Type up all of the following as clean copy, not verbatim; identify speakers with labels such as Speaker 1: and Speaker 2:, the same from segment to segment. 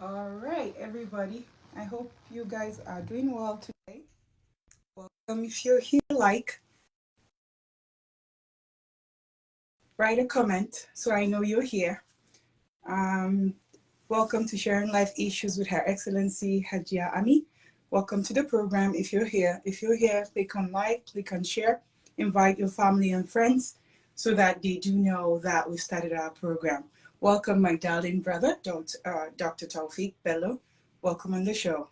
Speaker 1: All right, everybody. I hope you guys are doing well today. Welcome. If you're here, write a comment so I know you're here. Um, Welcome to Sharing Life Issues with Her Excellency Hajia Ami. Welcome to the program. If you're here, click on like, click on share, invite your family and friends so that they do know that we started our program. Welcome, my darling brother, Dr. Taufik Bello. Welcome on the show.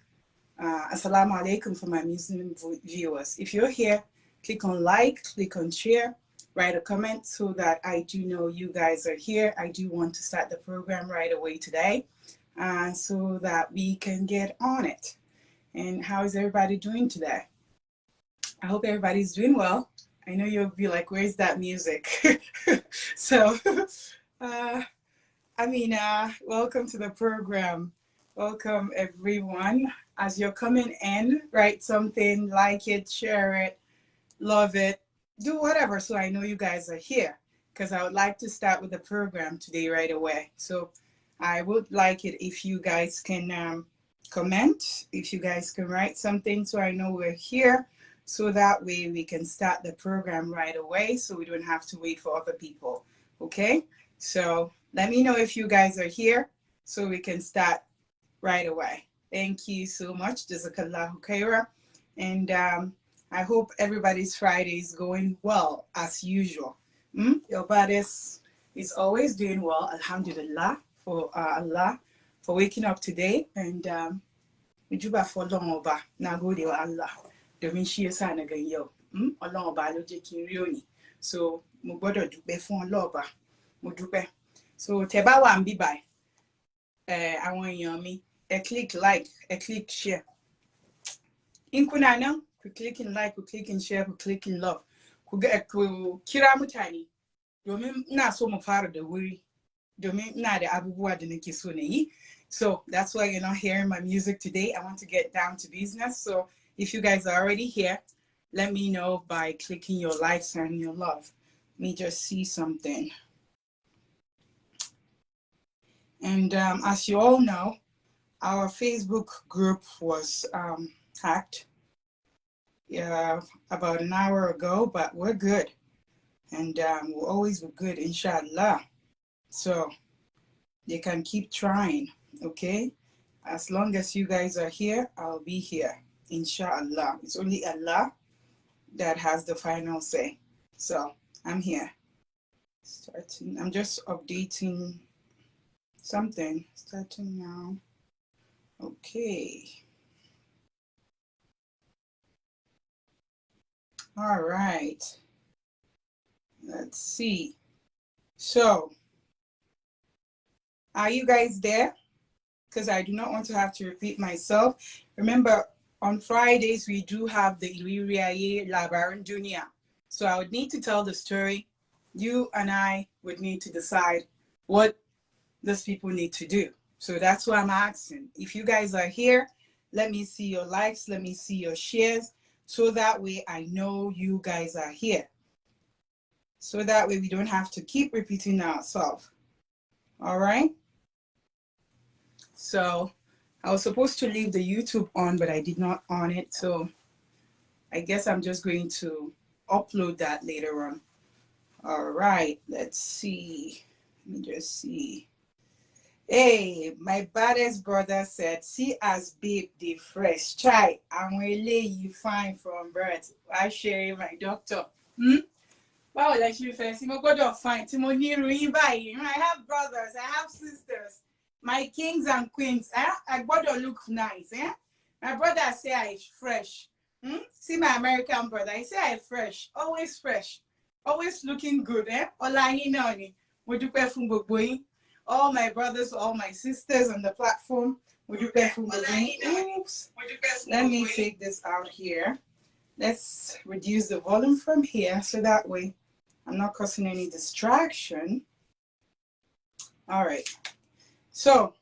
Speaker 1: Assalamu alaikum for my Muslim viewers. If you're here, click on like, click on share, write a comment so that I do know you guys are here. I do want to start the program right away today so that we can get on it. And how is everybody doing today? I hope everybody's doing well. I know you'll be like, where's that music? so, uh, Amina, welcome to the program. Welcome, everyone. As you're coming in, write something, like it, share it, love it, do whatever so I know you guys are here because I would like to start with the program today right away. So I would like it if you guys can comment, if you guys can write something so I know we're here so that way we can start the program right away so we don't have to wait for other people. Okay? So let me know if you guys are here so we can start right away. Thank you so much. Jazakallahu khaira. And I hope everybody's Friday is going well as usual. Your is always doing well. Alhamdulillah for Allah for waking up today. And Ujuba for long over. Now go to Allah. Domin shi yasa na gan yau. Ọlọ́run ọba ló jẹ́ kí n rí òní. So mo gbọ́dọ̀ dúpẹ́ fún Ọlọ́run ọba. Mo dúpẹ́. So tẹ́ bá wà ń bí báyìí. Àwọn èèyàn mi ẹ click like ẹ click share in kuna nan ku clicking like ku clicking share ku clicking love ku kira mutane domin ina so mu fara da wuri domin ina da abubuwa da nake so na yi. So that's why you're not hearing my music today. I want to get down to business. So if you guys are already here, let me know by clicking your likes and your love. Let me just see something. And as you all know, our Facebook group was hacked about an hour ago, but we're good. And we'll always be good, inshallah. So you can keep trying, okay? As long as you guys are here, I'll be here, inshallah. It's only Allah that has the final say. So I'm here. Starting, I'm just updating something. Starting now. Okay. All right. Let's see. So, are you guys there? Because I do not want to have to repeat myself. Remember, on Fridays, we do have the Iriaye Labaran Dunia. So I would need to tell the story. You and I would need to decide what these people need to do. So that's why I'm asking. If you guys are here, let me see your likes, let me see your shares, so that way I know you guys are here. So that way we don't have to keep repeating ourselves. All right? So I was supposed to leave the YouTube on, but I did not on it. So I guess I'm just going to upload that later on. All right, let's see. Let me just see. Hey, my baddest brother said, see as babe the fresh. Chai, I'm really you fine from birth. I share my doctor. Wow, like you first. I'm going to find Timoni. I have brothers, I have sisters. My kings and queens, I gotta look nice, My brother say I fresh. See my American brother, I say I fresh, always looking good, all my brothers, all my sisters on the platform, oops. Let me take this out here. Let's reduce the volume from here so that way I'm not causing any distraction. All right. So,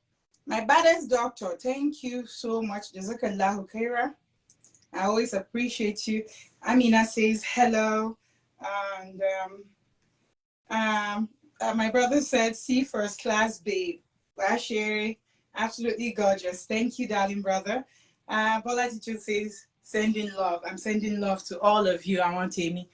Speaker 1: my baddest doctor, thank you so much. Jazakallahu khaira. I always appreciate you. Amina says hello. And my brother said, see first class, babe. Sherry. Absolutely gorgeous. Thank you, darling brother. Bolaji just says, sending love. I'm sending love to all of you. I want Amy.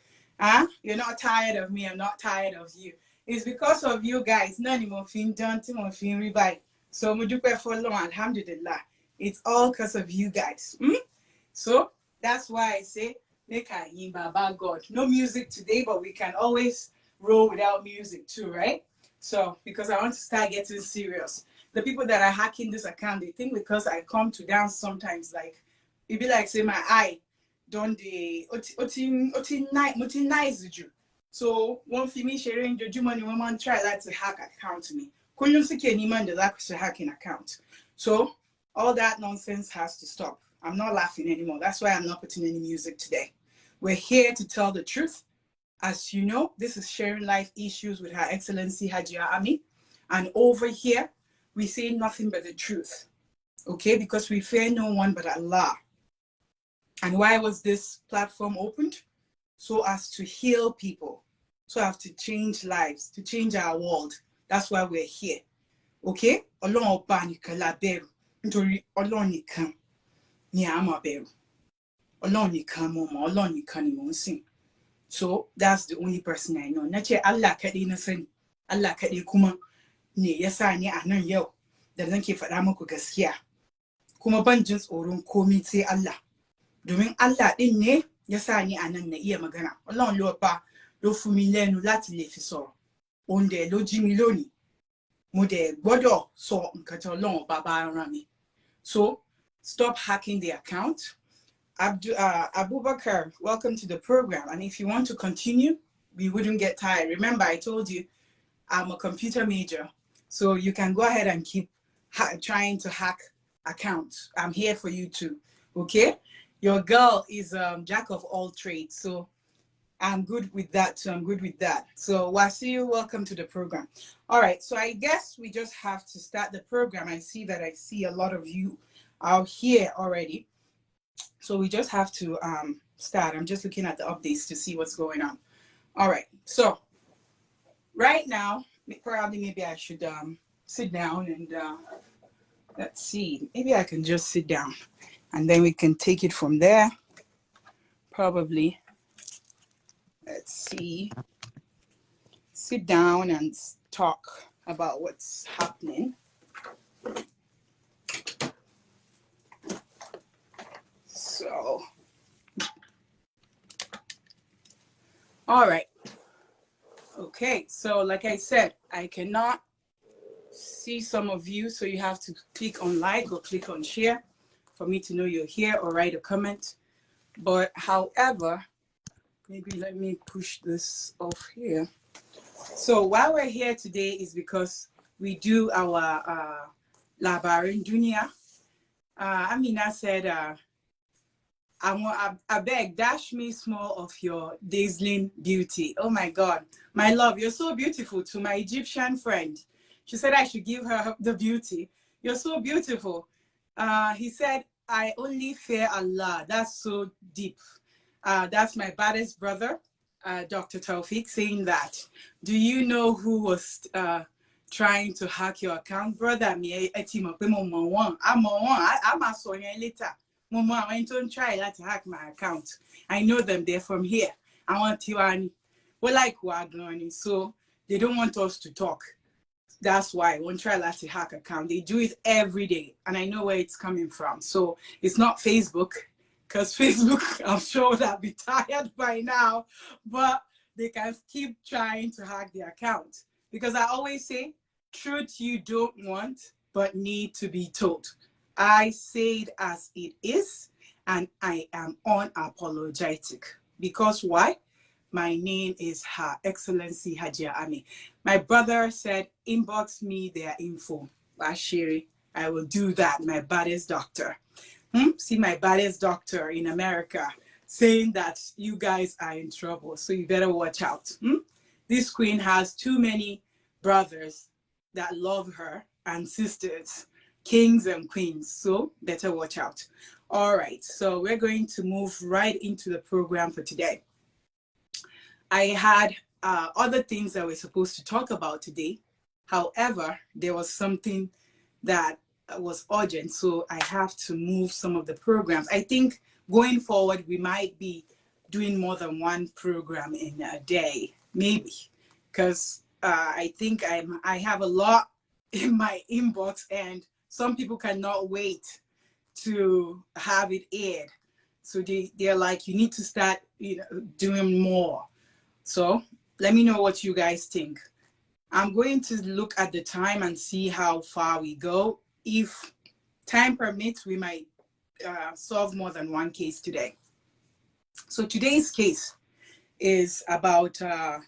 Speaker 1: You're not tired of me. I'm not tired of you. It's because of you guys. None more fin done, more fin revive. So mudupe for long, alhamdulillah. It's all because of you guys. So that's why I say, make a yin baba God. No music today, but we can always roll without music too, right? So because I want to start getting serious. The people that are hacking this account, they think because I come to dance sometimes, like it be like say my eye don't the otin nice you. So one for me sharing the money woman try that to hack account to me. Couldn't see any man that to hacking account. So all that nonsense has to stop. I'm not laughing anymore. That's why I'm not putting any music today. We're here to tell the truth. As you know, this is Sharing Life Issues with Her Excellency Hajia Ami. And over here, we say nothing but the truth. Okay? Because we fear no one but Allah. And why was this platform opened? So as to heal people. So as to change lives, to change our world. That's why we're here. Okay? Ọlọ́run ọba nìkan la bẹ̀rù. Nítorí Ọlọ́run nìkan ni a máa bẹ̀rù. Ọlọ́run nìkan mo mọ̀, Ọlọ́run nìkan ni mò ń sìn. So that's the only person I know. Nace Allah kaɗai na sani. Allah kaɗai kuma ne ya sa ni a nan yau da nake faɗa muku gaskiya. Kuma ban jin tsoron komai sai Allah. Domin Allah ɗin ne ya sa ni a nan na iya magana. Ọlọ́run ló pa ló fún mi lẹ́nu láti lè fi sọ̀rọ̀. Òun dẹ̀ ló jí mi lónìí. Mo dẹ̀ gbọ́dọ̀ sọ nǹkan tí Ọlọ́run bá rán mi. So stop hacking the account. Abubakar, welcome to the program. And if you want to continue, we wouldn't get tired. Remember, I told you I'm a computer major. So you can go ahead and keep trying to hack accounts. I'm here for you too. Okay? Your girl is jack of all trades. So I'm good with that too. I'm good with that. So Wasiu, welcome to the program. All right. So I guess we just have to start the program. I see a lot of you out here already. So we just have to start. I'm just looking at the updates to see what's going on. All right. So right now, maybe I should sit down and let's see. Maybe I can just sit down and then we can take it from there. Probably. Let's see. Sit down and talk about what's happening. So, all right. Okay, so like I said, I cannot see some of you, so you have to click on like or click on share for me to know you're here, or write a comment. But however, maybe let me push this off here. So why we're here today is because we do our Labarin Dunia. Amina said, I beg, dash me small of your dazzling beauty. Oh my God, my love, you're so beautiful. To my Egyptian friend, she said I should give her the beauty. You're so beautiful. He said, I only fear Allah. That's so deep. That's my baddest brother, Dr. Taufik, saying that. Do you know who was trying to hack your account? Brother, I'm a Sonia later. Mama, I went to try to hack my account. I know them, they're from here. I want you and we like Wagner, so they don't want us to talk. That's why I won't try to hack account. They do it every day, and I know where it's coming from. So it's not Facebook, because Facebook, I'm sure they'll be tired by now, but they can keep trying to hack the account. Because I always say, truth you don't want, but need to be told. I say it as it is, and I am unapologetic. Because why? My name is Her Excellency Hajia Ami. My brother said, inbox me their info. Bashiri, I will do that, my baddest doctor. See my baddest doctor in America saying that you guys are in trouble, so you better watch out. This queen has too many brothers that love her and sisters, kings and queens, so better watch out. All right, so we're going to move right into the program for today. I had other things that we're supposed to talk about today. However, there was something that was urgent, so I have to move some of the programs. I think going forward, we might be doing more than one program in a day, maybe, because I think I have a lot in my inbox, and some people cannot wait to have it aired. So they're like, you need to start, doing more. So let me know what you guys think. I'm going to look at the time and see how far we go. If time permits, we might solve more than one case today. So today's case is about a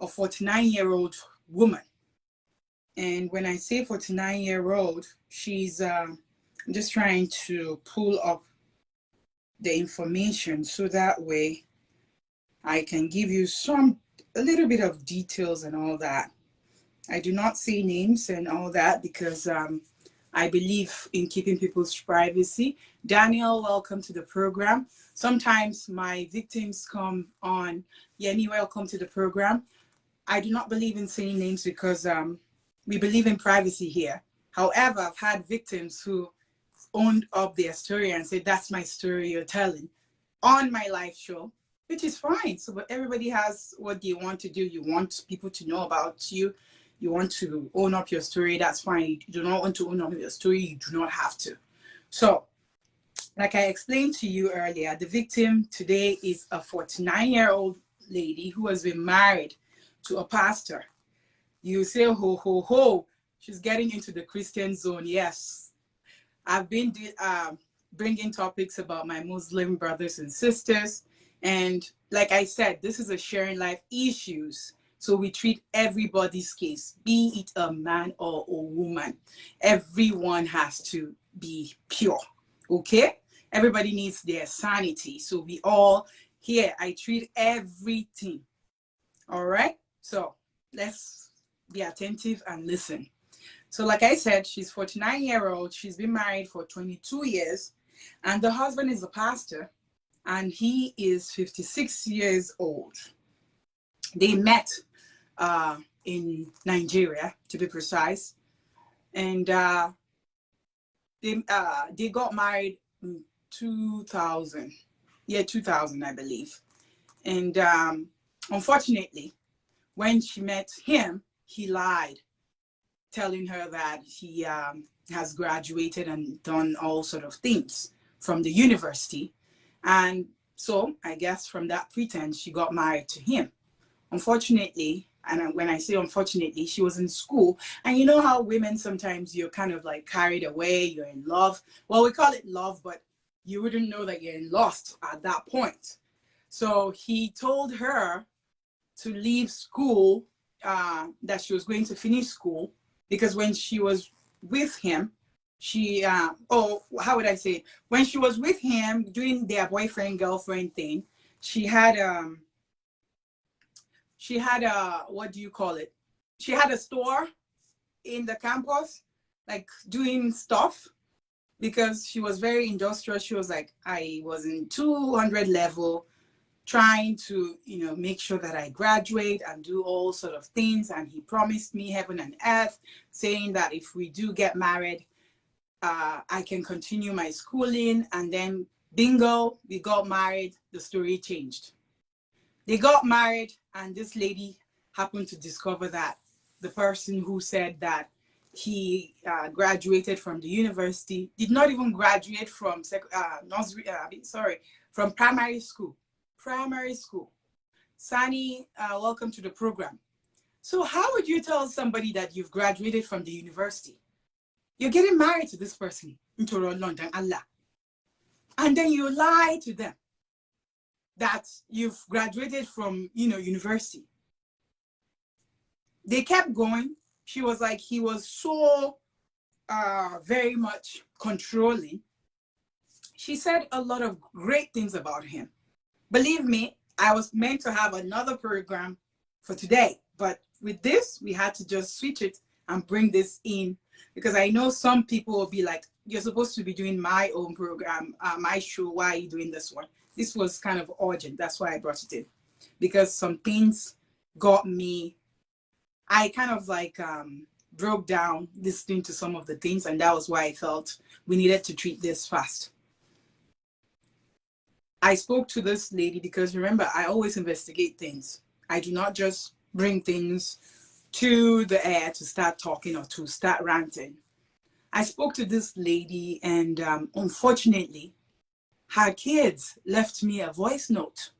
Speaker 1: 49-year-old woman. And when I say 49-year-old, she's, I'm just trying to pull up the information so that way I can give you a little bit of details and all that. I do not say names and all that because I believe in keeping people's privacy. Daniel, welcome to the program. Sometimes my victims come on. Yenny, welcome to the program. I do not believe in saying names because we believe in privacy here. However, I've had victims who owned up their story and said, that's my story you're telling on my live show, which is fine. So but everybody has what they want to do. You want people to know about you. You want to own up your story, that's fine. You do not want to own up your story, you do not have to. So, like I explained to you earlier, the victim today is a 49-year-old lady who has been married to a pastor. You say, ho, ho, ho, she's getting into the Christian zone. Yes, I've been bringing topics about my Muslim brothers and sisters. And like I said, this is a sharing life issues. So we treat everybody's case, be it a man or a woman. Everyone has to be pure, okay? Everybody needs their sanity. So we all here, I treat everything, all right? So let's be attentive and listen. So like I said, she's 49-year-old. She's been married for 22 years. And the husband is a pastor. And he is 56 years old. They met in Nigeria, to be precise. And they got married in 2000. Yeah, 2000, I believe. And unfortunately, when she met him, he lied, telling her that he has graduated and done all sort of things from the university. And so I guess from that pretense, she got married to him. Unfortunately, and when I say unfortunately, she was in school. And you know how women, sometimes you're kind of like carried away, you're in love. Well, we call it love, but you wouldn't know that you're in lust at that point. So he told her to leave school, that she was going to finish school, because when she was with him, she, how would I say it? When she was with him doing their boyfriend-girlfriend thing, she had a, what do you call it? She had a store in the campus, like doing stuff, because she was very industrious. She was like, I was in 200 level, trying to, make sure that I graduate and do all sort of things. And he promised me heaven and earth, saying that if we do get married, I can continue my schooling. And then bingo, we got married, the story changed. They got married, and this lady happened to discover that the person who said that he graduated from the university did not even graduate from from primary school. Primary school. Sani, welcome to the program. So how would you tell somebody that you've graduated from the university? You're getting married to this person in London, Allah. And then you lie to them that you've graduated from, university. They kept going. She was like, he was so very much controlling. She said a lot of great things about him. Believe me, I was meant to have another program for today, but with this, we had to just switch it and bring this in, because I know some people will be like, you're supposed to be doing my own program, my show, why are you doing this one? This was kind of urgent, that's why I brought it in, because some things got me, I kind of like broke down listening to some of the things, and that was why I felt we needed to treat this fast. I spoke to this lady because, remember, I always investigate things. I do not just bring things to the air to start talking or to start ranting. I spoke to this lady, and unfortunately, her kids left me a voice note,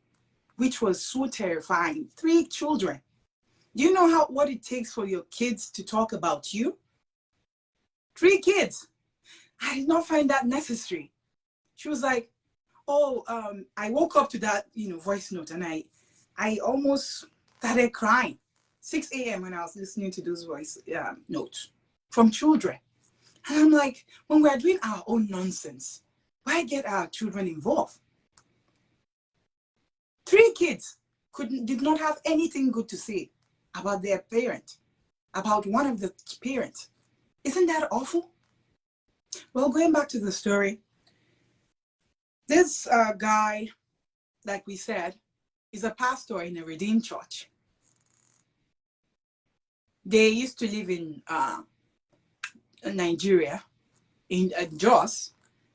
Speaker 1: which was so terrifying. 3 children. Do you know what it takes for your kids to talk about you? 3 kids. I did not find that necessary. She was like, oh, I woke up to that, voice note, and I almost started crying. 6 a.m. when I was listening to those voice notes from children. And I'm like, when we're doing our own nonsense, why get our children involved? 3 kids did not have anything good to say about their parent, about one of the parents. Isn't that awful? Well, going back to the story, this guy, like we said, is a pastor in a Redeemed church. They used to live in Nigeria, in Jos,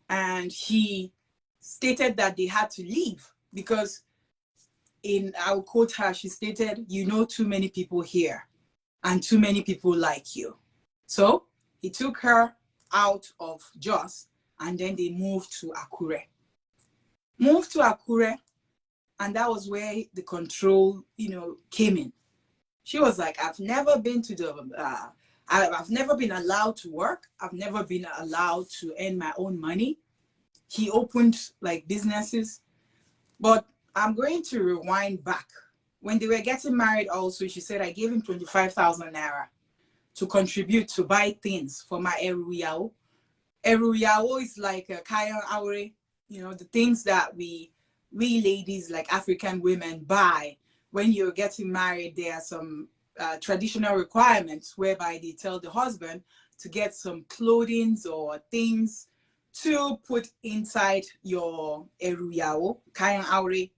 Speaker 1: and he stated that they had to leave because, I'll quote her, she stated, "You know too many people here and too many people like you." So he took her out of Jos, and then they moved to Akure. And that was where the control, came in. She was like, I've never been to the, I've never been allowed to work. I've never been allowed to earn my own money. He opened like businesses, but I'm going to rewind back. When they were getting married also, she said, I gave him 25,000 naira to contribute to buy things for my Eruyao. Eruyao is like a Kaya Aure, the things that we ladies, like African women, buy. When you're getting married, there are some traditional requirements whereby they tell the husband to get some clothing or things to put inside your Eruyao, Kaya Aure.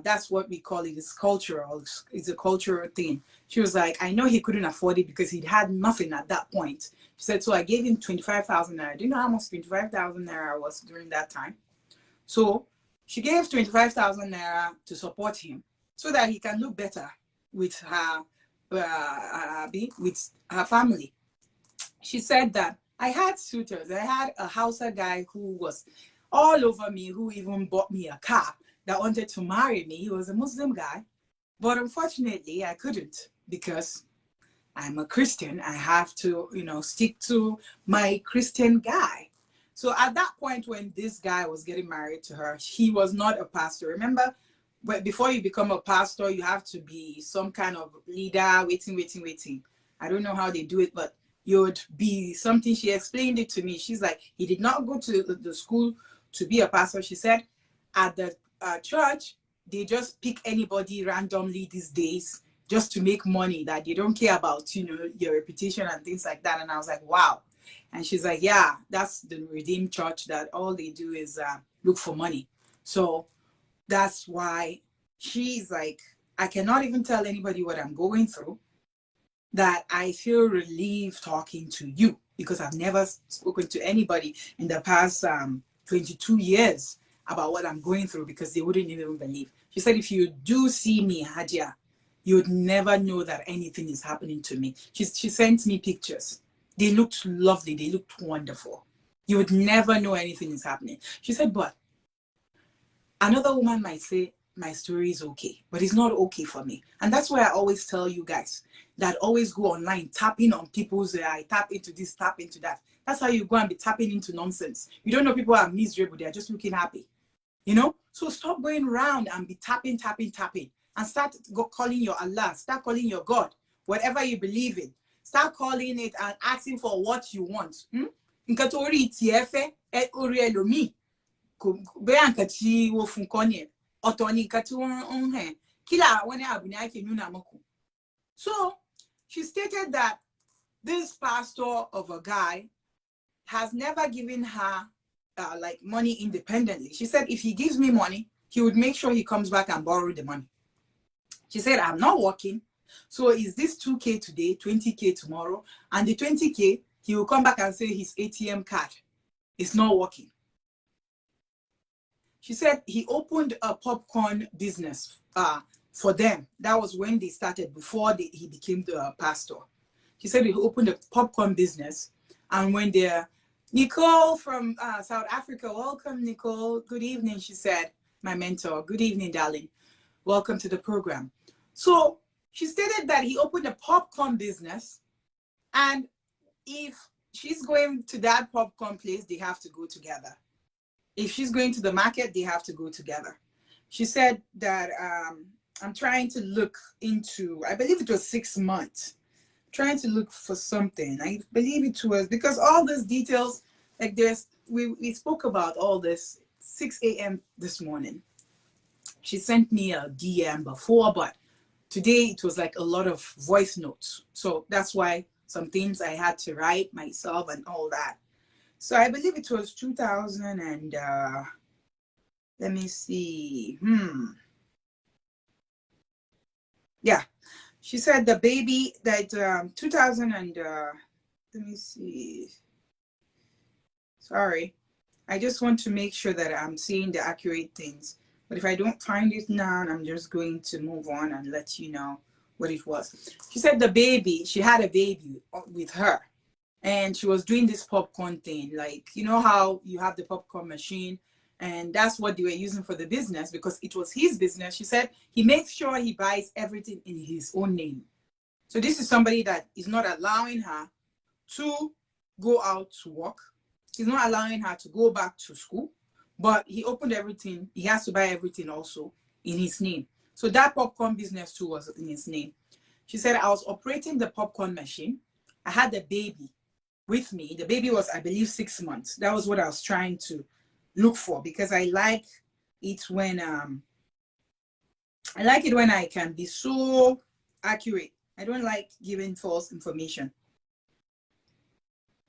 Speaker 1: That's what we call it. It's cultural. It's a cultural thing. She was like, I know he couldn't afford it because he had nothing at that point. She said, so I gave him 25,000 naira. Do you know how much 25,000 naira was during that time? So she gave 25,000 naira to support him so that he can look better with her, with her family. She said that I had suitors. I had a Hausa guy who was all over me, who even bought me a car, that wanted to marry me. He was a Muslim guy, but unfortunately I couldn't because I'm a Christian. I have to, stick to my Christian guy. So at that point when this guy was getting married to her, he was not a pastor. Remember, before you become a pastor, you have to be some kind of leader, waiting. I don't know how they do it, but you would be something. She explained it to me. She's like, he did not go to the school to be a pastor. She said at the church, they just pick anybody randomly these days just to make money, that they don't care about, your reputation and things like that. And I was like, wow. And she's like, yeah, that's the Redeemed Church, that all they do is look for money. So that's why she's like, I cannot even tell anybody what I'm going through, that I feel relieved talking to you, because I've never spoken to anybody in the past 22 years about what I'm going through, because they wouldn't even believe. She said, if you do see me, Hadia, you would never know that anything is happening to me. She sent me pictures. They looked lovely. They looked wonderful. You would never know anything is happening. She said, but another woman might say, my story is okay, but it's not okay for me. And that's why I always tell you guys that always go online, tapping on people's, I tap into this, tap into that. That's how you go and be tapping into nonsense. You don't know people are miserable. They're just looking happy. So stop going around and be tapping, and start calling your Allah, start calling your God, whatever you believe in. Start calling it and asking for what you want. Nkatori tiefe et orielomi. Beankati wo funkonye. Otoni kati onhe. Kila wane abunai ke nuna moku. So she stated that this pastor of a guy has never given her like money independently. She said, if he gives me money, he would make sure he comes back and borrow the money. She said, I'm not working. So is this 2K today, 20K tomorrow? And the 20K, he will come back and say his ATM card is not working. She said he opened a popcorn business for them. That was when they started, before he became the pastor. She said he opened a popcorn business. And when they're, Nicole from South Africa, welcome, Nicole. Good evening, she said, my mentor. Good evening, darling. Welcome to the program. So she stated that he opened a popcorn business, and if she's going to that popcorn place, they have to go together. If she's going to the market, they have to go together. She said that I'm trying to look into, I believe it was 6 months, trying to look for something. I believe it was, because all these details, like this, we spoke about all this 6 a.m. this morning. She sent me a DM before, but today it was like a lot of voice notes. So that's why some things I had to write myself and all that. So I believe it was 2000 and let me see. Yeah, she said the baby that 2000 and let me see. Sorry, I just want to make sure that I'm seeing the accurate things. But if I don't find it now, I'm just going to move on and let you know what it was. She said the baby, she had a baby with her. And she was doing this popcorn thing. Like, you know how you have the popcorn machine? And that's what they were using for the business, because it was his business. She said he makes sure he buys everything in his own name. So this is somebody that is not allowing her to go out to work. He's not allowing her to go back to school. But he opened everything. He has to buy everything also in his name. So that popcorn business too was in his name. She said, I was operating the popcorn machine. I had the baby with me. The baby was, I believe, 6 months. That was what I was trying to look for, because I like it when I can be so accurate. I don't like giving false information.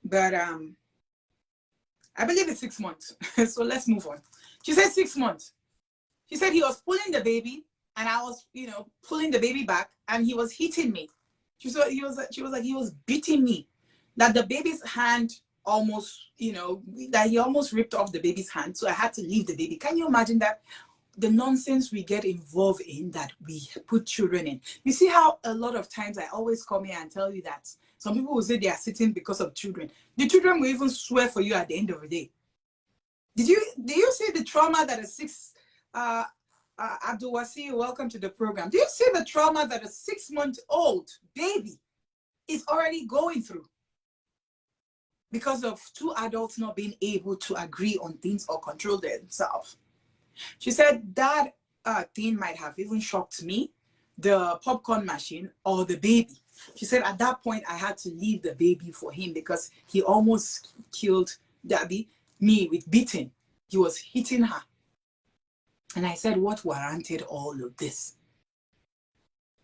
Speaker 1: But I believe it's 6 months. So let's move on. She said 6 months. She said he was pulling the baby, and I was, pulling the baby back, and he was hitting me. She was like, he was beating me. That the baby's hand almost, that he almost ripped off the baby's hand. So I had to leave the baby. Can you imagine that? The nonsense we get involved in, that we put children in. You see how a lot of times I always come here and tell you that some people will say they are sitting because of children. The children will even swear for you at the end of the day. Did you see the trauma that a Abdul Wasi, welcome to the program. Do you see the trauma that a 6-month-old baby is already going through? Because of two adults not being able to agree on things or control themselves. She said that thing might have even shocked me, the popcorn machine or the baby. She said at that point I had to leave the baby for him, because he almost killed me with beating. He was hitting her. And I said, what warranted all of this?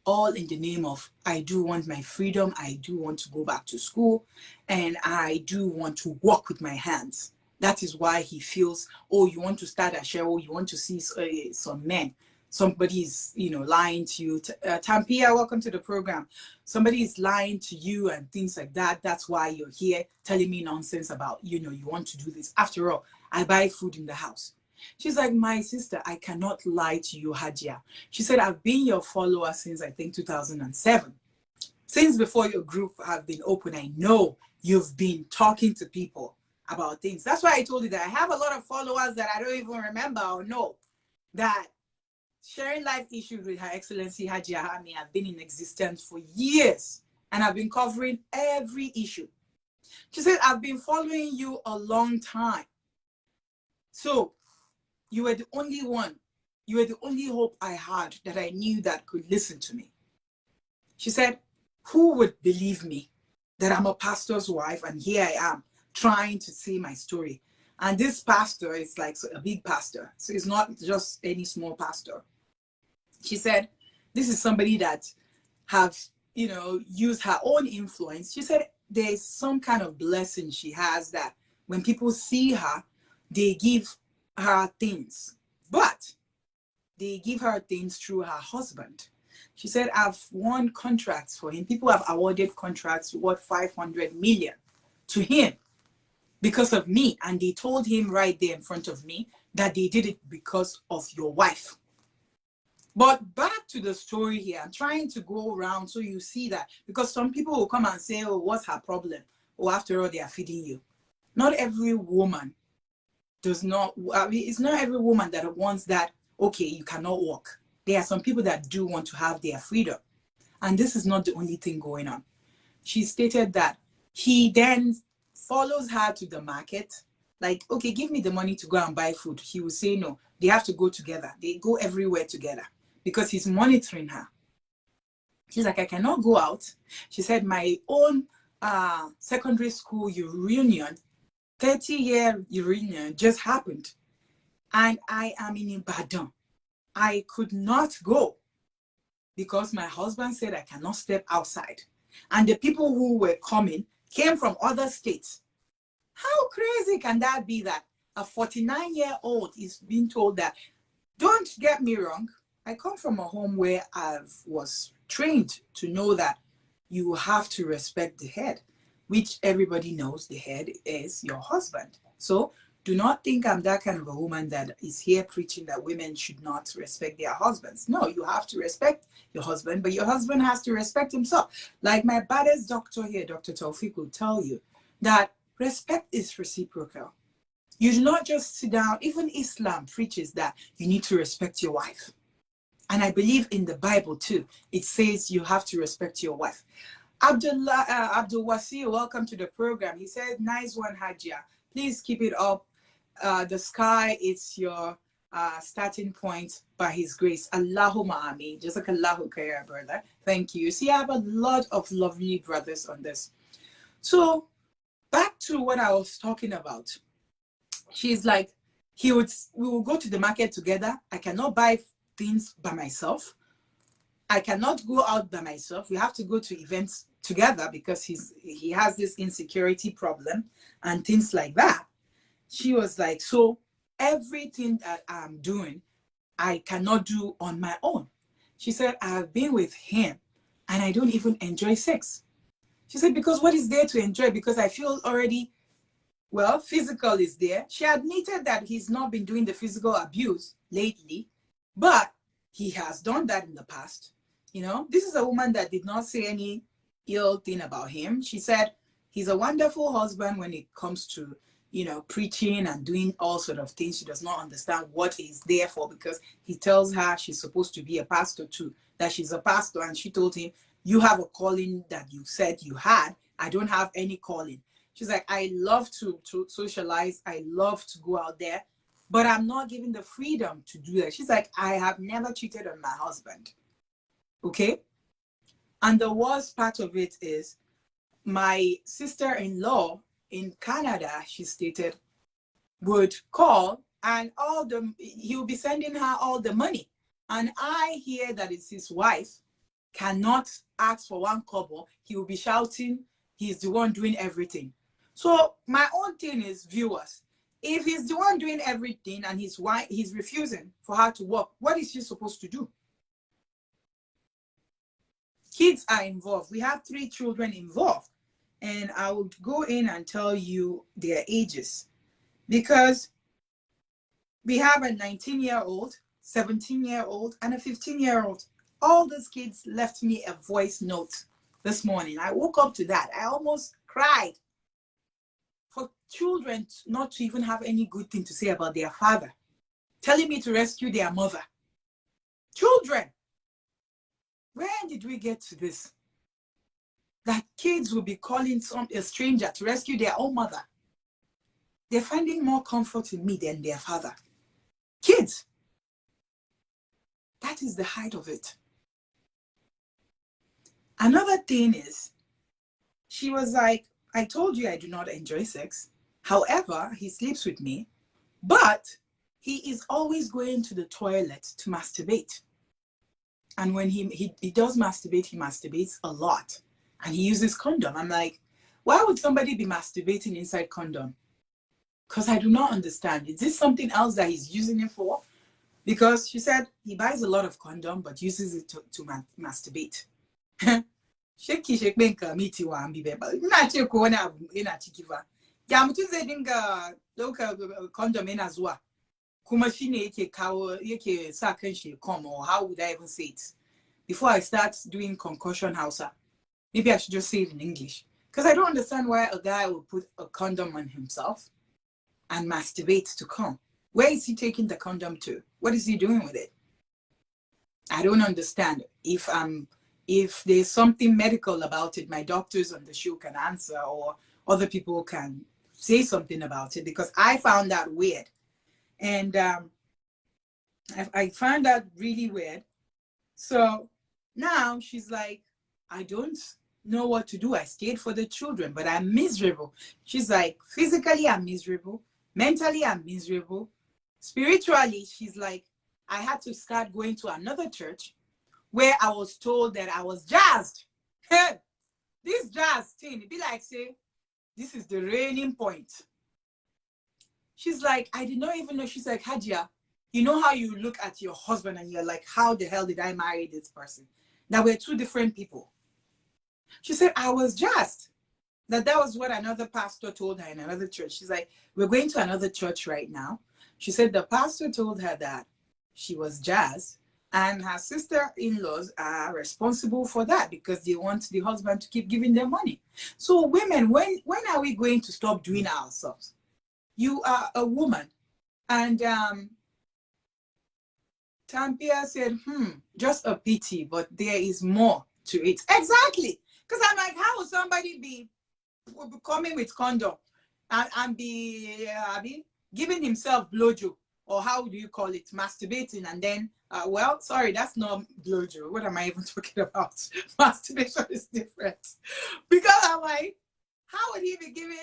Speaker 1: All in the name of, I do want my freedom, I do want to go back to school, and I do want to work with my hands. That is why he feels, oh, you want to start a show, you want to see some men. Somebody is, lying to you. Tampia, welcome to the program. Somebody is lying to you and things like that. That's why you're here telling me nonsense about, you want to do this. After all, I buy food in the house. She's like, my sister, I cannot lie to you, Hajia. She said, I've been your follower since, I think, 2007. Since before your group have been open, I know you've been talking to people about things. That's why I told you that I have a lot of followers that I don't even remember or know, that sharing life issues with Her Excellency Hajia Ami have been in existence for years, and I've been covering every issue. She said, I've been following you a long time. So you were the only one. You were the only hope I had, that I knew that could listen to me. She said, who would believe me that I'm a pastor's wife, and here I am trying to say my story. And this pastor is like a big pastor. So it's not just any small pastor. She said, this is somebody that have, used her own influence. She said there's some kind of blessing she has, that when people see her, they give her things. But they give her things through her husband. She said, I've won contracts for him. People have awarded contracts worth 500 million to him because of me. And they told him right there in front of me that they did it because of your wife. But back to the story here, I'm trying to go around so you see that, because some people will come and say, oh, what's her problem? Oh, after all, they are feeding you. Not every woman does not, I mean, it's not every woman that wants that, okay, you cannot walk. There are some people that do want to have their freedom. And this is not the only thing going on. She stated that he then follows her to the market. Like, okay, give me the money to go and buy food. He will say no. They have to go together. They go everywhere together because he's monitoring her. She's like, I cannot go out. She said, my own secondary school reunion, 30-year reunion just happened. And I am in Ibadan. I could not go because my husband said I cannot step outside. And the people who were coming came from other states. How crazy can that be that a 49-year-old is being told that? Don't get me wrong. I come from a home where I was trained to know that you have to respect the head, which everybody knows the head is your husband. So do not think I'm that kind of a woman that is here preaching that women should not respect their husbands. No, you have to respect your husband, but your husband has to respect himself. Like my baddest doctor here, Dr. Taufik, will tell you that respect is reciprocal. You do not just sit down. Even Islam preaches that you need to respect your wife. And I believe in the Bible too. It says you have to respect your wife. Abdul Wasi, welcome to the program. He said, nice one, Hajia. Please keep it up. The sky is your starting point by his grace. Allahumma ameen. Jazakallahu khair, brother. Thank you. See, I have a lot of lovely brothers on this. So back to what I was talking about. She's like, we will go to the market together. I cannot buy things by myself. I cannot go out by myself. We have to go to events together because he has this insecurity problem and things like that. She was like, so everything that I'm doing, I cannot do on my own. She said, I've been with him and I don't even enjoy sex. She said, because what is there to enjoy? Because I feel already, well, physical is there. She admitted that he's not been doing the physical abuse lately, but he has done that in the past. You know, this is a woman that did not say any ill thing about him. She said, he's a wonderful husband when it comes to, you know, preaching and doing all sort of things. She does not understand what he's there for because he tells her she's supposed to be a pastor too, that she's a pastor. And she told him, you have a calling that you said you had. I don't have any calling. She's like, I love to socialize. I love to go out there, but I'm not given the freedom to do that. She's like, I have never cheated on my husband. Okay? And the worst part of it is my sister-in-law in Canada, she stated, would call and he will be sending her all the money. And I hear that it's his wife cannot ask for one kobo. He will be shouting, he's the one doing everything. So my own thing is, viewers, if he's the one doing everything and his wife, he's refusing for her to work, what is she supposed to do? Kids are involved. We have 3 children involved. And I would go in and tell you their ages. Because we have a 19-year-old, 17-year-old, and a 15-year-old. All those kids left me a voice note this morning. I woke up to that. I almost cried. For children not to even have any good thing to say about their father. Telling me to rescue their mother. Children. Where did we get to this? That kids will be calling a stranger to rescue their own mother. They're finding more comfort in me than their father. Kids. That is the height of it. Another thing is, she was like, I told you I do not enjoy sex. However, he sleeps with me, but he is always going to the toilet to masturbate. And when he does masturbate, he masturbates a lot. And he uses condom. I'm like, why would somebody be masturbating inside condom? Because I do not understand. Is this something else that he's using it for? because she said he buys a lot of condom but uses it to masturbate. Sheki shek benka miti wa ambibe ba na ce ko wani abu ina ciki fa ya mutum zai dinga dauka condom yana zuwa kuma shine yake kawo yake sa kan shi come, or how would I even say it before I start doing concussion Hausa? Maybe I should just say it in English, because I don't understand why a guy would put a condom on himself and masturbate to come. Where is he taking the condom to? What is he doing with it? I don't understand. If there's something medical about it, my doctors on the show can answer, or other people can say something about it, because I found that weird. And I found that really weird. So now she's like, I don't know what to do. I stayed for the children, but I'm miserable. She's like, physically, I'm miserable. Mentally, I'm miserable. Spiritually, she's like, I had to start going to another church where I was told that I was jazzed. Hey, this jazz thing, it'd be like, say, this is the reigning point. She's like, I did not even know. She's like, Hajia, you know how you look at your husband and you're like, how the hell did I marry this person? That we're two different people. She said, I was jazzed. That was what another pastor told her in another church. She's like, we're going to another church right now. She said the pastor told her that she was jazzed, and her sister-in-laws are responsible for that because they want the husband to keep giving them money. So women, when are we going to stop doing ourselves? You are a woman. And Tampia said, just a pity, but there is more to it. Exactly. Because I'm like, how would somebody be coming with condom and be giving himself blowjob, or how do you call it, masturbating, and then well, sorry, that's not blowjob. What am I even talking about? Masturbation is different. Because I'm like, how would he be giving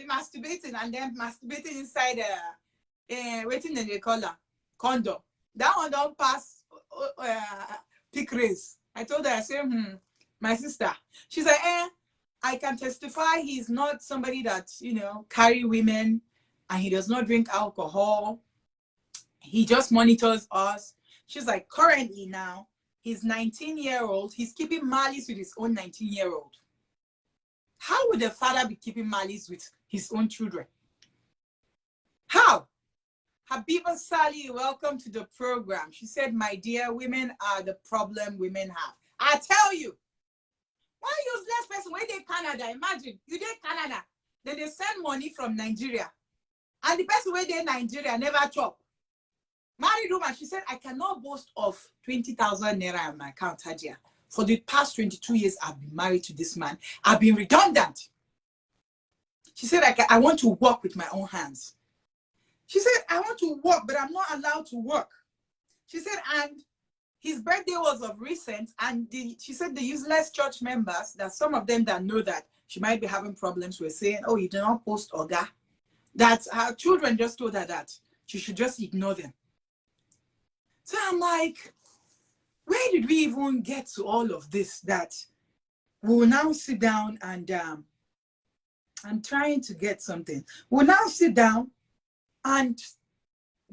Speaker 1: masturbating and then masturbating inside waiting in the collar condom? That one don't pass pick race. I told her, I said, my sister. She's like, I can testify he's not somebody that, carry women, and he does not drink alcohol. He just monitors us. She's like, currently now, he's 19-year-old. He's keeping malice with his own 19-year-old. How would a father be keeping malice with his own children? How? Habiba Sali, welcome to the program. She said, my dear, women are the problem women have. I tell you, why useless person? When they Canada, imagine, you did Canada, then they send money from Nigeria. And the person where they Nigeria never chop. Married woman, she said, I cannot boast of 20,000 naira on my account, Hajia. For the past 22 years, I've been married to this man. I've been redundant. She said, I want to work with my own hands. She said, I want to work, but I'm not allowed to work. She said, and his birthday was of recent, and she said the useless church members, that some of them that know that she might be having problems, were saying, oh, you do not post Oga. That her children just told her that she should just ignore them. So I'm like, where did we even get to all of this, that we'll now sit down and I'm trying to get something. We'll now sit down and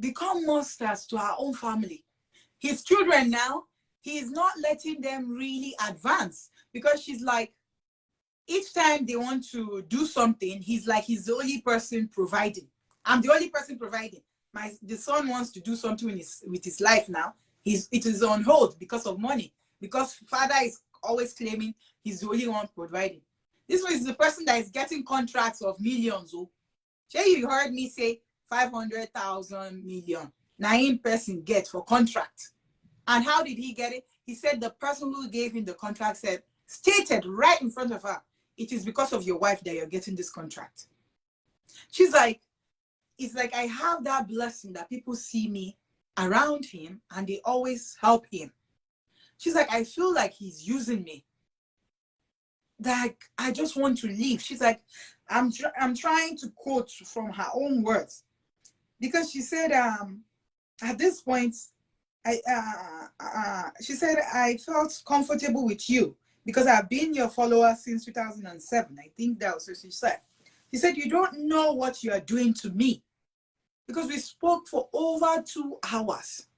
Speaker 1: become monsters to our own family. His children now, he's not letting them really advance, because she's like, each time they want to do something, he's like, he's the only person providing. I'm the only person providing. The son wants to do something with his life now. It is on hold because of money, because father is always claiming he's the only one providing. This one is the person that is getting contracts of millions. Oh, you heard me say 500,000 million. 9 person get for contract. And how did he get it? He said the person who gave him the contract stated right in front of her, it is because of your wife that you're getting this contract. She's like, it's like, I have that blessing that people see me around him and they always help him. She's like, I feel like he's using me. Like, I just want to leave. She's like, I'm trying to quote from her own words, because she said, at this point, she said, I felt comfortable with you because I've been your follower since 2007. I think that was what she said. She said, you don't know what you are doing to me, because we spoke for over 2 hours.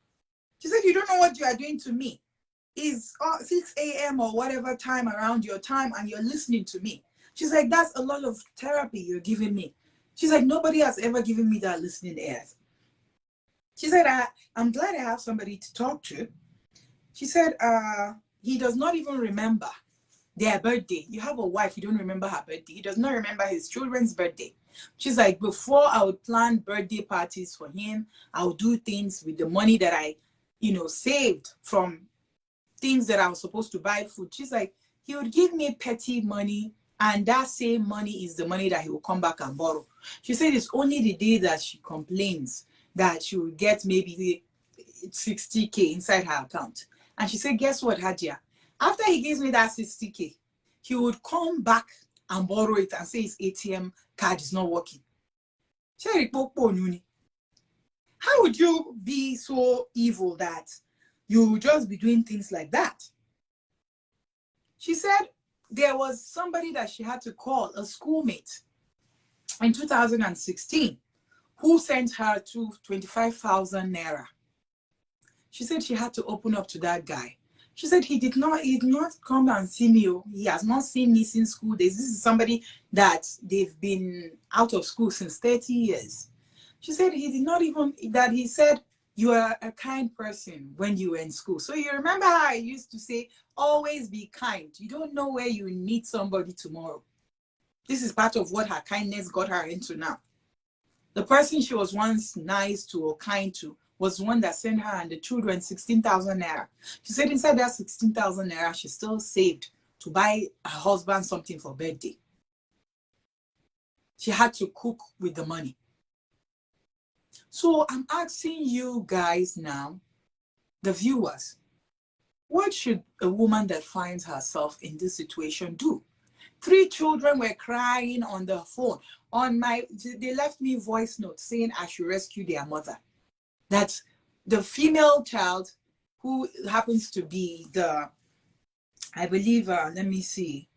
Speaker 1: She said, you don't know what you are doing to me. It's 6 a.m. or whatever time around your time, and you're listening to me. She's like, that's a lot of therapy you're giving me. She's like, nobody has ever given me that listening ears. She said, I'm glad I have somebody to talk to. She said, he does not even remember their birthday. You have a wife, you don't remember her birthday. He does not remember his children's birthday. She's like, before I would plan birthday parties for him, I would do things with the money that I, saved from things that I was supposed to buy food. She's like, he would give me petty money, and that same money is the money that he will come back and borrow. She said it's only the day that she complains that she will get maybe 60K inside her account. And she said, guess what, Hajia? After he gives me that 60K, he would come back and borrow it and say his ATM card is not working. How would you be so evil that you would just be doing things like that? She said there was somebody that she had to call, a schoolmate, in 2016, who sent her to 25,000 naira. She said she had to open up to that guy. She said he did not come and see me. He has not seen me since school days. This is somebody that they've been out of school since 30 years. She said he did not even, that he said, you are a kind person when you were in school. So you remember how I used to say, always be kind. You don't know where you meet somebody tomorrow. This is part of what her kindness got her into now. The person she was once nice to or kind to was the one that sent her and the children 16,000 naira. She said inside that 16,000 naira, she still saved to buy her husband something for birthday. She had to cook with the money. So I'm asking you guys now, the viewers, what should a woman that finds herself in this situation do? 3 children were crying on the phone. They left me voice notes saying I should rescue their mother. That's the female child who happens to be I believe, let me see.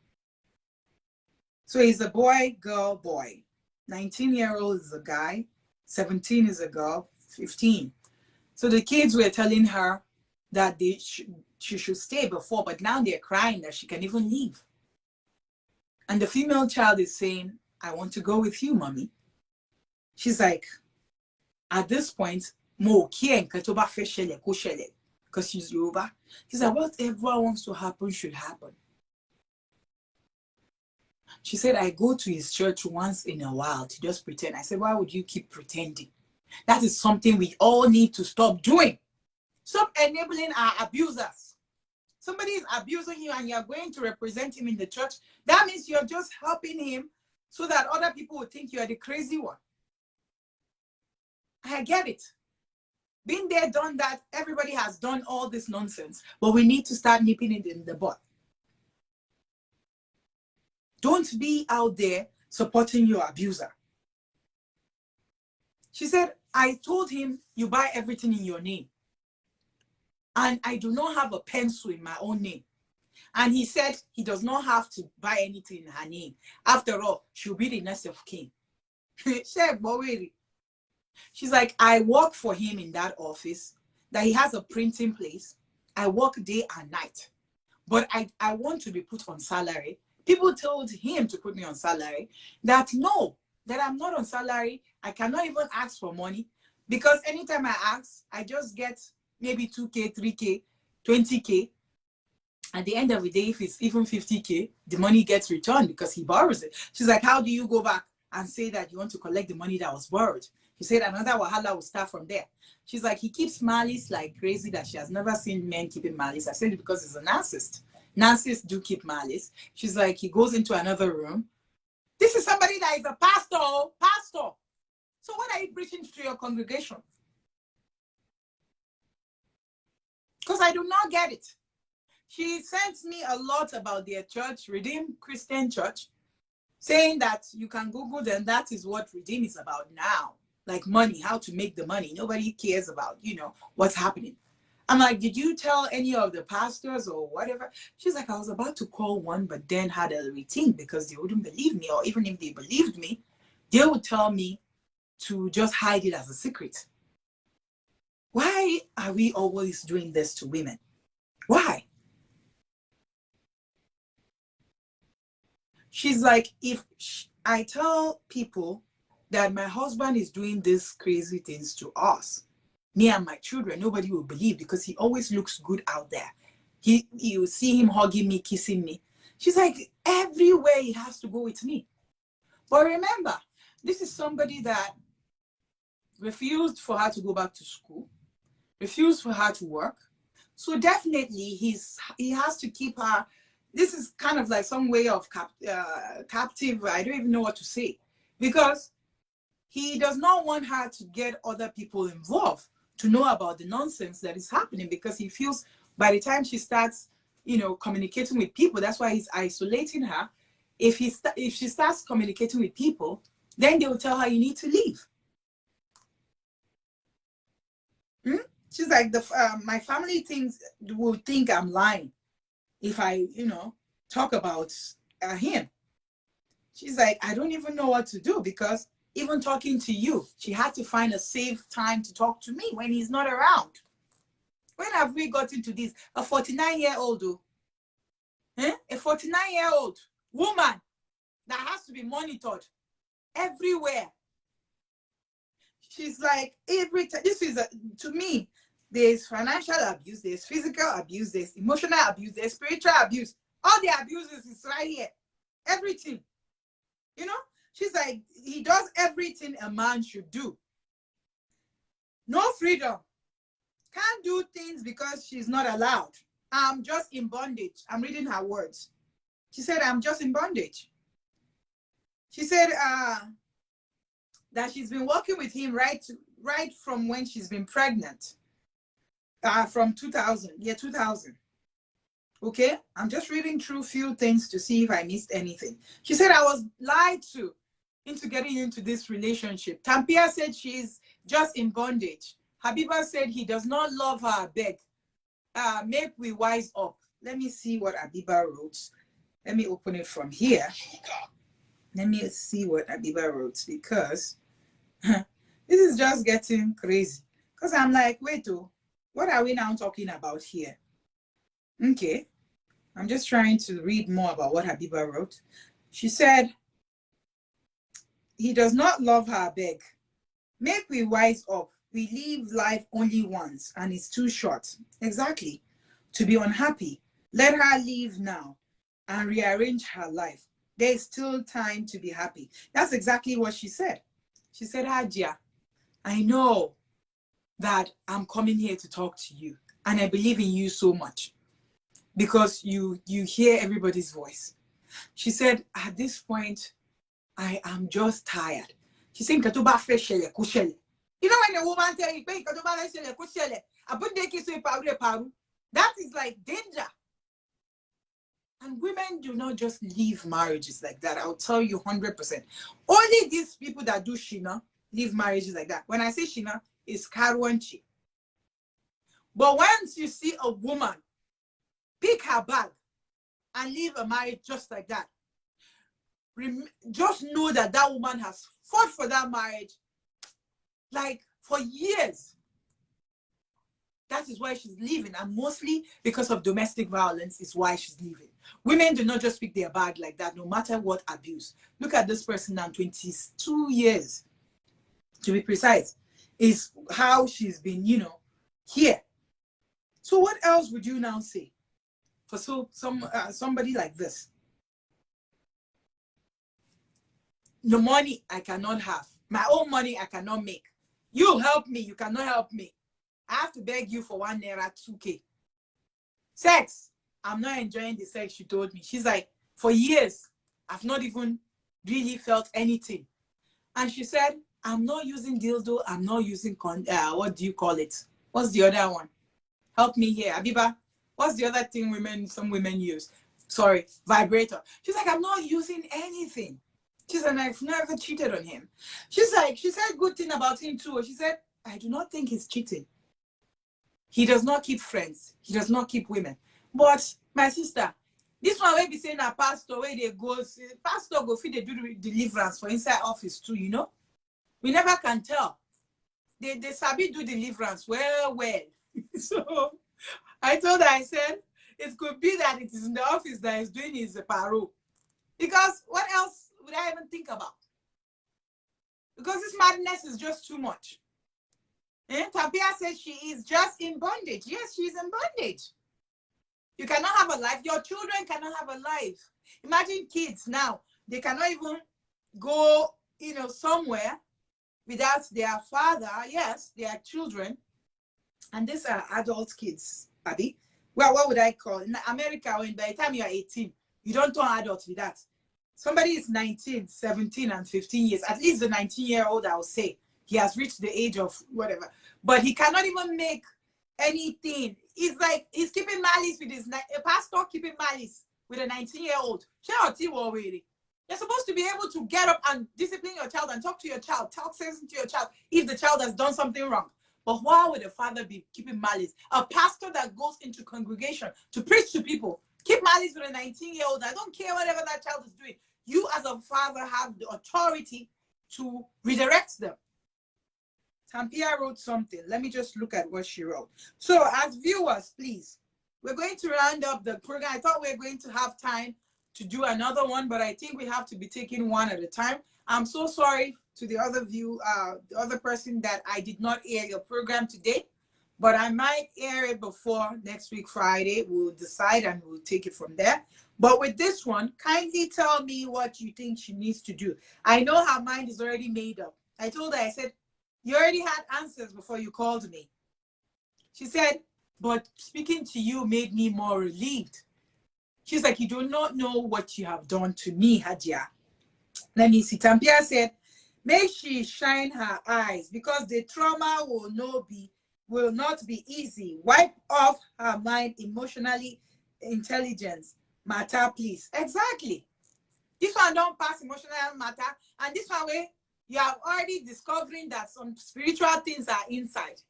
Speaker 1: So he's a boy, girl, boy. 19-year-old is a guy, 17 is a girl, 15. So the kids were telling her that she should stay before, but now they're crying that she can even leave. And the female child is saying, I want to go with you, mommy. She's like, at this point, because she's Yoruba. She's like, whatever wants to happen should happen. She said, I go to his church once in a while to just pretend. I said, why would you keep pretending? That is something we all need to stop doing. Stop enabling our abusers. Somebody is abusing you and you're going to represent him in the church. That means you're just helping him so that other people will think you are the crazy one. I get it. Been there, done that. Everybody has done all this nonsense. But we need to start nipping it in the bud. Don't be out there supporting your abuser. She said, I told him you buy everything in your name. And I do not have a pencil in my own name. And he said he does not have to buy anything in her name. After all, she'll be the next of kin. She's like, I work for him in that office, that he has a printing place. I work day and night. But I want to be put on salary. People told him to put me on salary. That no, that I'm not on salary. I cannot even ask for money. Because anytime I ask, I just get maybe 2K, 3K, 20K. At the end of the day, if it's even 50K, the money gets returned because he borrows it. She's like, how do you go back and say that you want to collect the money that was borrowed? She said another wahala will start from there. She's like, he keeps malice like crazy that she has never seen men keeping malice. I said it because he's a narcissist. Narcissists do keep malice. She's like, he goes into another room. This is somebody that is a pastor. Pastor. So what are you preaching to your congregation? Because I do not get it. She sends me a lot about their church, Redeemed Christian Church, saying that you can Google them. That is what Redeem is about now. Like money, how to make the money. Nobody cares about, what's happening. I'm like, did you tell any of the pastors or whatever? She's like, I was about to call one, but then had a routine because they wouldn't believe me. Or even if they believed me, they would tell me to just hide it as a secret. Why are we always doing this to women? Why? She's like, if I tell people that my husband is doing these crazy things to us, me and my children, nobody will believe because he always looks good out there. You see him hugging me, kissing me. She's like, everywhere he has to go with me. But remember, this is somebody that refused for her to go back to school, refused for her to work. So definitely he has to keep her. This is kind of like some way of captive. I don't even know what to say, because he does not want her to get other people involved to know about the nonsense that is happening, because he feels by the time she starts, communicating with people, that's why he's isolating her. If she starts communicating with people, then they will tell her, you need to leave. She's like, my family will think I'm lying if I, talk about him. She's like, I don't even know what to do, because even talking to you, she had to find a safe time to talk to me when he's not around. When have we got into this? A 49-year-old, a 49-year-old woman that has to be monitored everywhere. She's like, every time, this is, to me, there's financial abuse, there's physical abuse, there's emotional abuse, there's spiritual abuse. All the abuses is right here. Everything. She's like, he does everything a man should do. No freedom. Can't do things because she's not allowed. I'm just in bondage. I'm reading her words. She said, I'm just in bondage. She said that she's been working with him right from when she's been pregnant. From 2000. Okay, I'm just reading through few things to see if I missed anything. She said, I was lied to into getting into this relationship. Tampia said she's just in bondage. Habiba said he does not love her, beg. Make we wise up. Let me see what Habiba wrote. Let me open it from here. Let me see what Habiba wrote, because this is just getting crazy. Because I'm like, wait, what are we now talking about here? Okay, I'm just trying to read more about what Habiba wrote. She said, he does not love her, beg. Make we wise up. We live life only once, and it's too short. Exactly. To be unhappy, let her leave now and rearrange her life. There is still time to be happy. That's exactly what she said. She said, Hajia, I know that I'm coming here to talk to you, and I believe in you so much, because you hear everybody's voice. She said, at this point, I am just tired. She said, you know, when a woman tells you, that is like danger. And women do not just leave marriages like that. I'll tell you 100%. Only these people that do Shina leave marriages like that. When I say Shina, it's Karwanchi. But once you see a woman pick her bag and leave a marriage just like that, just know that that woman has fought for that marriage like for years. That is why she's leaving, and mostly because of domestic violence is why she's leaving. Women do not just pick their bag like that, no matter what abuse. Look at this person now, 22 years, to be precise, is how she's been, here. So what else would you now say for somebody like this? The money I cannot have. My own money I cannot make. You help me, you cannot help me. I have to beg you for 1 naira, 2K. Sex. I'm not enjoying the sex, she told me. She's like, for years, I've not even really felt anything. And she said, I'm not using dildo. I'm not using, what do you call it? What's the other one? Help me here. Abiba, what's the other thing some women use? Sorry, vibrator. She's like, I'm not using anything. She said, I've never cheated on him. She's like, she said good thing about him too. She said, I do not think he's cheating. He does not keep friends. He does not keep women. But my sister, this one will be saying a pastor where they go, pastor go feed they do deliverance for inside office too, We never can tell. they sabi do deliverance well. So I told her, I said, it could be that it is in the office that is doing his paro. Because what else would I even think about? Because this madness is just too much. And Tabia says she is just in bondage. Yes, she's in bondage. You cannot have a life. Your children cannot have a life. Imagine kids now. They cannot even go, somewhere without their father. Yes, they are children. And these are adult kids, Abby. Well, what would I call it? In America, when by the time you are 18, you don't turn adult with that. Somebody is 19, 17, and 15 years. At least the 19-year-old, I would say, he has reached the age of whatever. But he cannot even make anything. It's like he's keeping malice with a pastor keeping malice with a 19-year-old. You're supposed to be able to get up and discipline your child and talk to your child, talk sense to your child if the child has done something wrong. But why would a father be keeping malice? A pastor that goes into congregation to preach to people, keep malice with a 19-year-old. I don't care whatever that child is doing. You as a father have the authority to redirect them. Tampia wrote something. Let me just look at what she wrote. So as viewers, please, we're going to round up the program. I thought we were going to have time to do another one, but I think we have to be taking one at a time. I'm so sorry to the other person that I did not air your program today, but I might air it before next week, Friday. We'll decide and we'll take it from there. But with this one, kindly tell me what you think she needs to do. I know her mind is already made up. I told her, I said, you already had answers before you called me. She said, but speaking to you made me more relieved. She's like, you do not know what you have done to me, Hajia. Let me see. Tampia said, may she shine her eyes because the trauma will not be easy. Wipe off her mind emotionally intelligence. Matter, please. Exactly. This one don't pass emotional matter. And this one way, you are already discovering that some spiritual things are inside.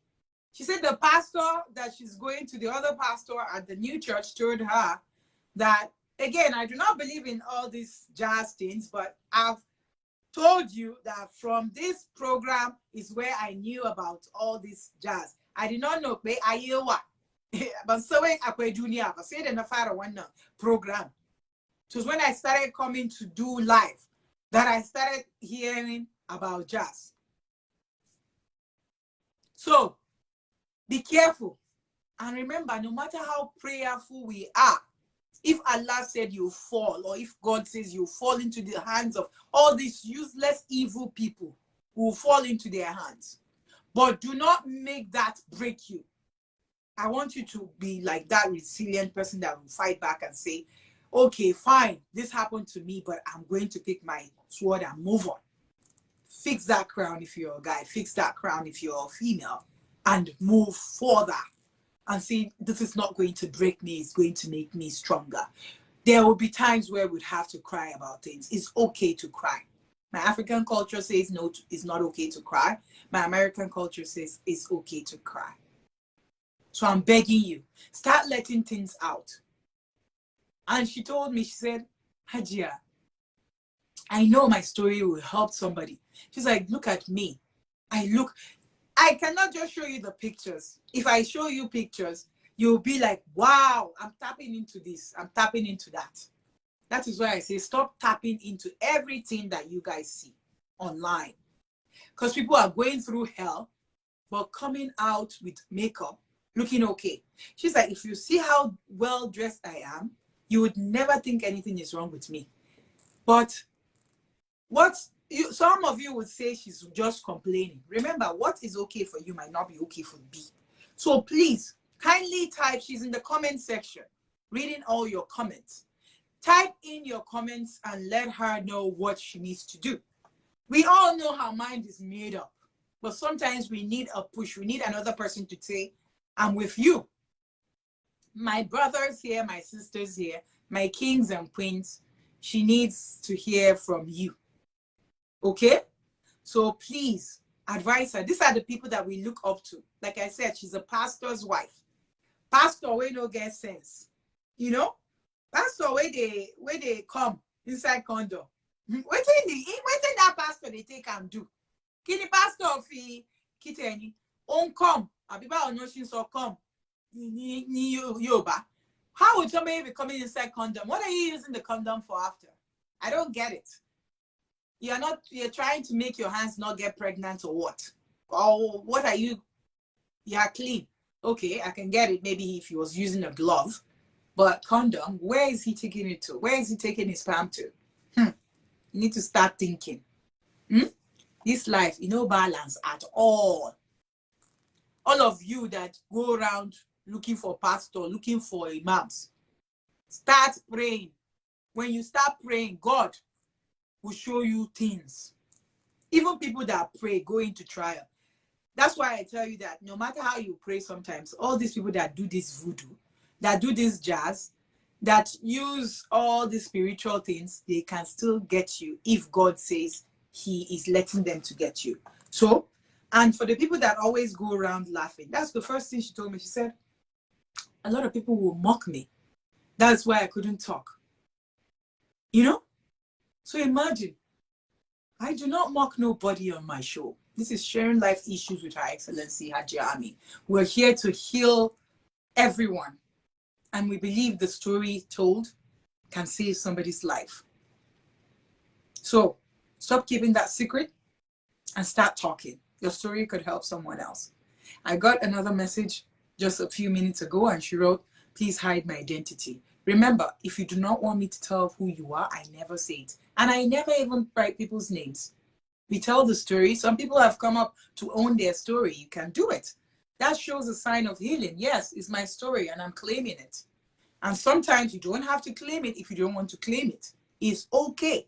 Speaker 1: She said the pastor that she's going to, the other pastor at the new church told her that, again, I do not believe in all these jazz things, but I've told you that from this program is where I knew about all this jazz. I did not know, but I hear what. But so when I junior, I said in the fire one program. It was when I started coming to do live that I started hearing about jazz. So be careful. And remember, no matter how prayerful we are, if Allah said you fall, or if God says you fall into the hands of all these useless, evil people, who will fall into their hands. But do not make that break you. I want you to be like that resilient person that will fight back and say, okay, fine, this happened to me, but I'm going to pick my sword and move on. Fix that crown if you're a guy. Fix that crown if you're a female. And move further. And see, this is not going to break me. It's going to make me stronger. There will be times where we'd have to cry about things. It's okay to cry. My African culture says no, it's not okay to cry. My American culture says it's okay to cry. So I'm begging you, start letting things out. And she told me, she said, Hajia, I know my story will help somebody. She's like, look at me. I cannot just show you the pictures. If I show you pictures, you'll be like, wow, I'm tapping into this. I'm tapping into that. That is why I say stop tapping into everything that you guys see online. Because people are going through hell, but coming out with makeup, looking okay. She's like, if you see how well dressed I am, you would never think anything is wrong with me. But some of you would say she's just complaining. Remember, what is okay for you might not be okay for B. So please, kindly type, she's in the comment section, reading all your comments. Type in your comments and let her know what she needs to do. We all know her mind is made up, but sometimes we need a push. We need another person to say, I'm with you. My brothers here, my sisters here, my kings and queens, she needs to hear from you. Okay? So please advise her. These are the people that we look up to. Like I said, she's a pastor's wife. Pastor, we no get sense. You know? Pastor, where they come inside condo. What that pastor they take and do? Can the pastor
Speaker 2: Kitty, on come. Abiba or no she's or come. Yoba. How would somebody be coming inside condom? What are you using the condom for after? I don't get it. You're trying to make your hands not get pregnant or what? Or what are you? You're clean. Okay, I can get it. Maybe if he was using a glove, but condom, where is he taking it to? Where is he taking his sperm to? You need to start thinking. This life, balance at all. All of you that go around looking for pastor, looking for imams, start praying. When you start praying, God will show you things. Even people that pray go into trial. That's why I tell you that no matter how you pray sometimes, all these people that do this voodoo, that do this jazz, that use all the spiritual things, they can still get you if God says he is letting them to get you. So, and for the people that always go around laughing, that's the first thing she told me. She said, a lot of people will mock me. That's why I couldn't talk. So imagine, I do not mock nobody on my show. This is Sharing Life Issues with Her Excellency Hajia Ami. We're here to heal everyone. And we believe the story told can save somebody's life. So stop keeping that secret and start talking. Your story could help someone else. I got another message just a few minutes ago and she wrote, please hide my identity. Remember, if you do not want me to tell who you are, I never say it. And I never even write people's names. We tell the story. Some people have come up to own their story. You can do it. That shows a sign of healing. Yes, it's my story and I'm claiming it. And sometimes you don't have to claim it if you don't want to claim it. It's okay.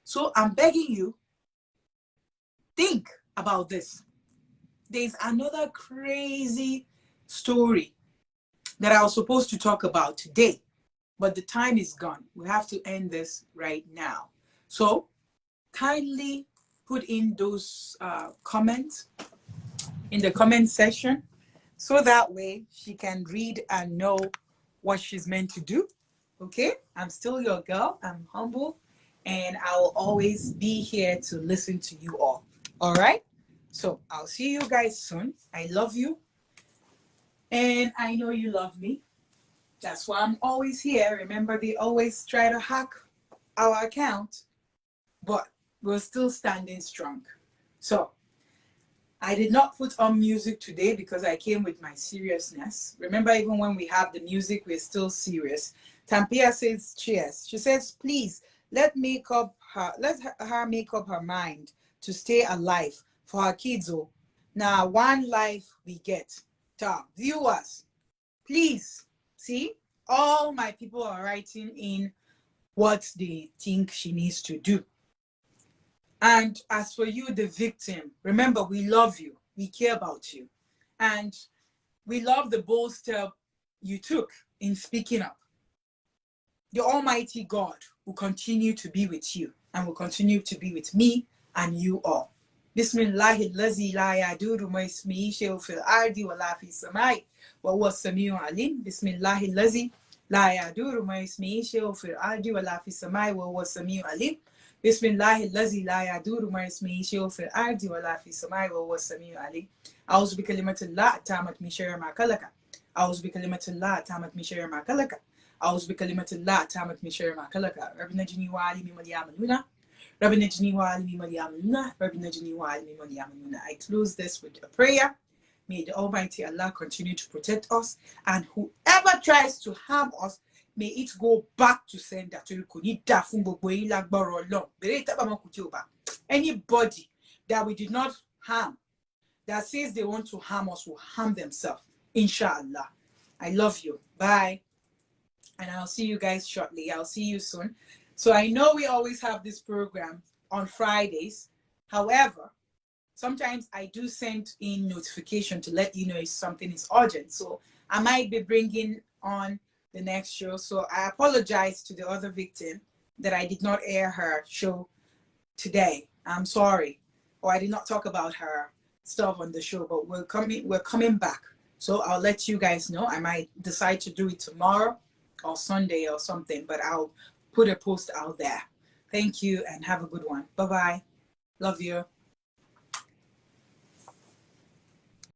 Speaker 2: So I'm begging you, think about this. There's another crazy story that I was supposed to talk about today, but the time is gone. We have to end this right now. So kindly put in those comments in the comment section so that way she can read and know what she's meant to do. Okay, I'm still your girl. I'm humble and I will always be here to listen to you all. All right, so I'll see you guys soon. I love you and I know you love me. That's why I'm always here. Remember, they always try to hack our account, but we're still standing strong. So I did not put on music today because I came with my seriousness. Remember, even when we have the music, we're still serious. Tampia says cheers. She says, please let her make up her mind to stay alive for her kids. Oh, now one life we get. Viewers, please see, all my people are writing in what they think she needs to do. And as for you, the victim, remember, we love you. We care about you. And we love the bold step you took in speaking up. The Almighty God will continue to be with you and will continue to be with me and you all. Bismillahi lazi la yaduru ma ismihi shay'un fil ardi wa la fis samai wa huwa as-sami'u alim. Bismillahi lazi la yaduru ma ismihi shay'un fil ardi wa la fis samai wa huwa as-sami'u alim. Bismillahi lazi la yaduru ma ismihi shay'un fil ardi wa la fis samai wa huwa as-sami'u alim. A'udhu bi kalimatillah tammat min sharri ma khalaqa. A'udhu bi kalimatillah tammat min sharri ma khalaqa. أعوذ بكلمة الله تامت من شر ما خلق رب نجني وعلمي من يعملون رب نجني وعلمي من يعملون رب نجني وعلمي من يعملون. I close this with a prayer. May the Almighty Allah continue to protect us, and whoever tries to harm us, may it go back to sender. Anybody that we did not harm, that says they want to harm us, will harm themselves. Inshallah. I love you. Bye. And I'll see you guys shortly. I'll see you soon. So I know we always have this program on Fridays. However, sometimes I do send in notification to let you know if something is urgent. So I might be bringing on the next show. So I apologize to the other victim that I did not air her show today. I'm sorry. Or I did not talk about her stuff on the show, but we're coming back. So I'll let you guys know. I might decide to do it tomorrow or Sunday or something, but I'll put a post out there. Thank you and have a good one. Bye-bye. Love you.